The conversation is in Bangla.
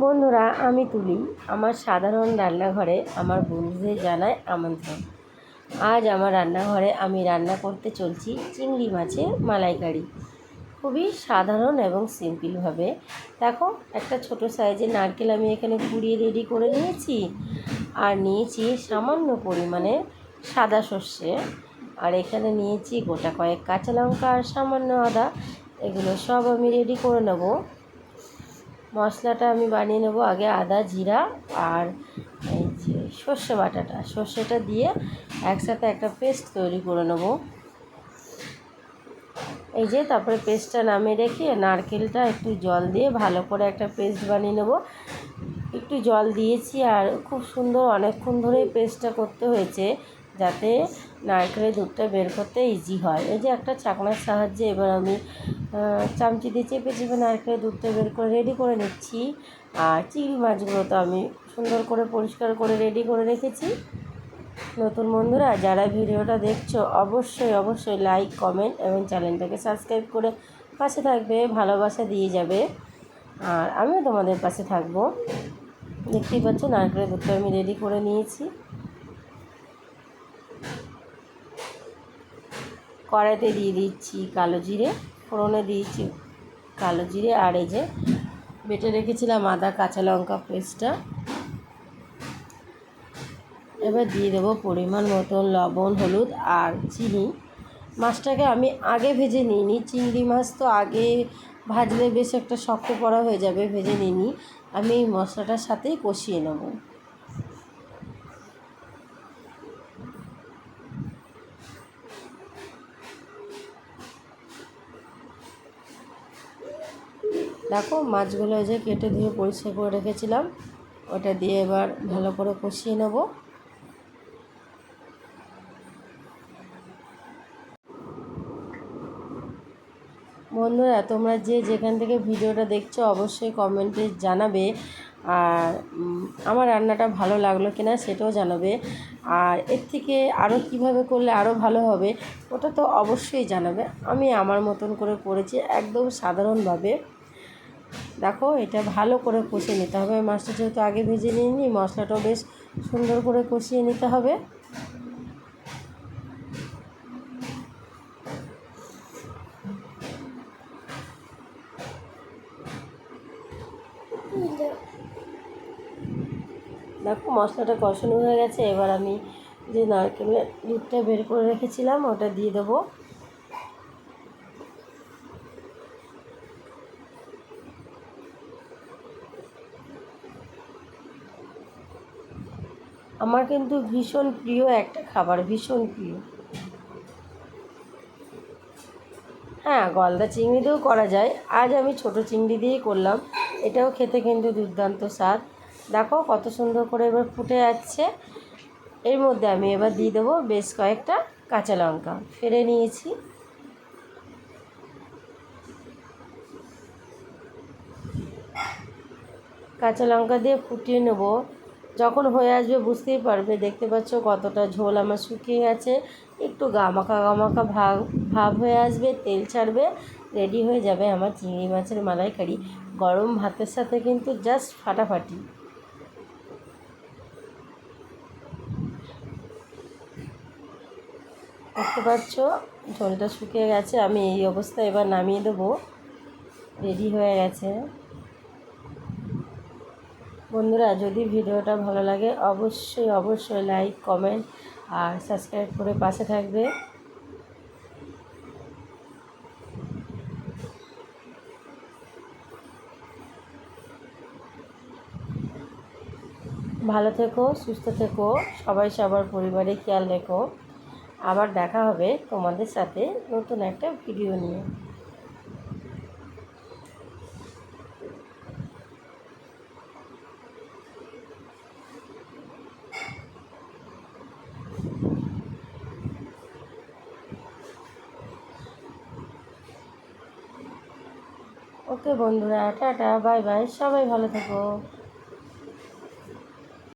বন্ধুরা, আমি তুলি আমার সাধারণ রান্নাঘরে আমার বন্ধুদের জানাই আমন্ত্রণ। আজ আমার রান্নাঘরে আমি রান্না করতে চলছি চিংড়ি মাছের মালাইকারি। খুবই সাধারণ এবং সিম্পলভাবে। দেখো, একটা ছোট সাইজের নারকেল আমি এখানে কুড়িয়ে রেডি করে নিয়েছি, আর নিয়েছি সামান্য পরিমাণে সাদা সর্ষে, আর এখানে নিয়েছি গোটা কয়েক কাঁচা লঙ্কা আর সামান্য আদা। এগুলো সব আমি রেডি করে নেব। মশলাটা আমি বানিয়ে নেব আগে আদা জিরা আর এই যে সর্ষেটা দিয়ে একসাথে একটা পেস্ট তৈরি করে নেব। এই যে তারপরে পেস্টটা নামিয়ে রেখে নারকেলটা একটু জল দিয়ে ভালো করে একটা পেস্ট বানিয়ে নেব। একটু জল দিয়েছি আর খুব সুন্দর অনেকক্ষণ ধরে পেস্টটা করতে হয়েছে, যাতে নারকেলের দুধটা বের করতে ইজি হয়। এই যে একটা ছাঁকনার সাহায্যে এবার আমি চামচি দিয়ে চেপে চেপে নারকেলের দুধটা বের করে রেডি করে নিচ্ছি। আর চিংড়ি মাছগুলো তো আমি সুন্দর করে পরিষ্কার করে রেডি করে রেখেছি। নতুন বন্ধুরা যারা ভিডিওটা দেখছো অবশ্যই লাইক কমেন্ট এবং চ্যানেলটাকে সাবস্ক্রাইব করে পাশে থাকবে, ভালোবাসা দিয়ে যাবে, আর আমিও তোমাদের পাশে থাকবো। দেখতেই পাচ্ছ নারকেলের দুধটা আমি রেডি করে নিয়েছি। কড়াইতে দিয়ে দিচ্ছি কালো জিরে, ফোড়নে দিয়েছি কালো জিরে, আর এই যে বেটে রেখেছিলাম আদা কাঁচা লঙ্কা পেস্টটা। এবার দিয়ে দেবো পরিমাণ মতন লবণ, হলুদ আর চিনি। মাছটাকে আমি আগে ভেজে নিইনি, চিংড়ি মাছ তো আগে ভাজলে বেশ একটা শক্ত করা হয়ে যাবে, ভেজে নিইনি। আমি এই মশলাটার সাথেই কষিয়ে নেব। দেখো মাছগুলো যে কেটে ধুয়ে পরিষ্কার করে রেখেছিলাম, ওটা দিয়ে এবার ভালো করে কষিয়ে নেব। বন্ধুরা, তোমরা যেখান থেকে ভিডিওটা দেখছো অবশ্যই কমেন্টে জানাবে, আর আমার রান্নাটা ভালো লাগলো কিনা সেটাও জানাবে, আর এর থেকে আরও কীভাবে করলে আরও ভালো হবে ওটা তো অবশ্যই জানাবে। আমি আমার মতন করে করেছি একদম সাধারণভাবে। দেখো, এটা ভালো করে কষিয়ে নিতে হবে। মাছটা যেহেতু আগে ভেজে নিইনি, মশলাটাও বেশ সুন্দর করে কষিয়ে নিতে হবে। দেখো মশলাটা কষানো হয়ে গেছে, এবার আমি যে নারকেলের দুধটা বের করে রেখেছিলাম ওটা দিয়ে দেবো। আমার কিন্তু ভীষণ প্রিয় একটা খাবার, ভীষণ প্রিয়। হ্যাঁ, গলদা চিংড়ি দিয়েও করা যায়, আজ আমি ছোট চিংড়ি দিয়েই করলাম। এটাও খেতে কিন্তু দুর্দান্ত স্বাদ। দেখো কত সুন্দর করে এবার ফুটে যাচ্ছে। এর মধ্যে আমি এবার দিয়ে দেবো বেশ কয়েকটা কাঁচা লঙ্কা ফেলে নিয়েছি। কাঁচা লঙ্কা দিয়ে ফুটিয়ে নেব। যখন হয়ে আসবে বুঝতেই পারবে, দেখতে পাচ্ছ কতটা ঝোল আমার শুকিয়ে গেছে, একটু গামাখা ভাব হয়ে আসবে, তেল ছাড়বে, রেডি হয়ে যাবে আমার চিংড়ি মাছের মালাইকারি। গরম ভাতের সাথে কিন্তু জাস্ট ফাটাফাটি। দেখতে পাচ্ছ ঝোলটা শুকিয়ে গেছে, আমি এই অবস্থায় এবার নামিয়ে দেবো। রেডি হয়ে গেছে। বন্ধুরা, যদি ভিডিওটা ভালো লাগে অবশ্যই লাইক কমেন্ট আর সাবস্ক্রাইব করে পাশে থাকবে। ভালো থেকো, সুস্থ থেকো, সবাই সবার পরিবারে খেয়াল রেখো। আবার দেখা হবে তোমাদের সাথে নতুন একটা ভিডিও নিয়ে। ওকে বন্ধুরা, টাটা বাই বাই, সবাই ভালো থেকো।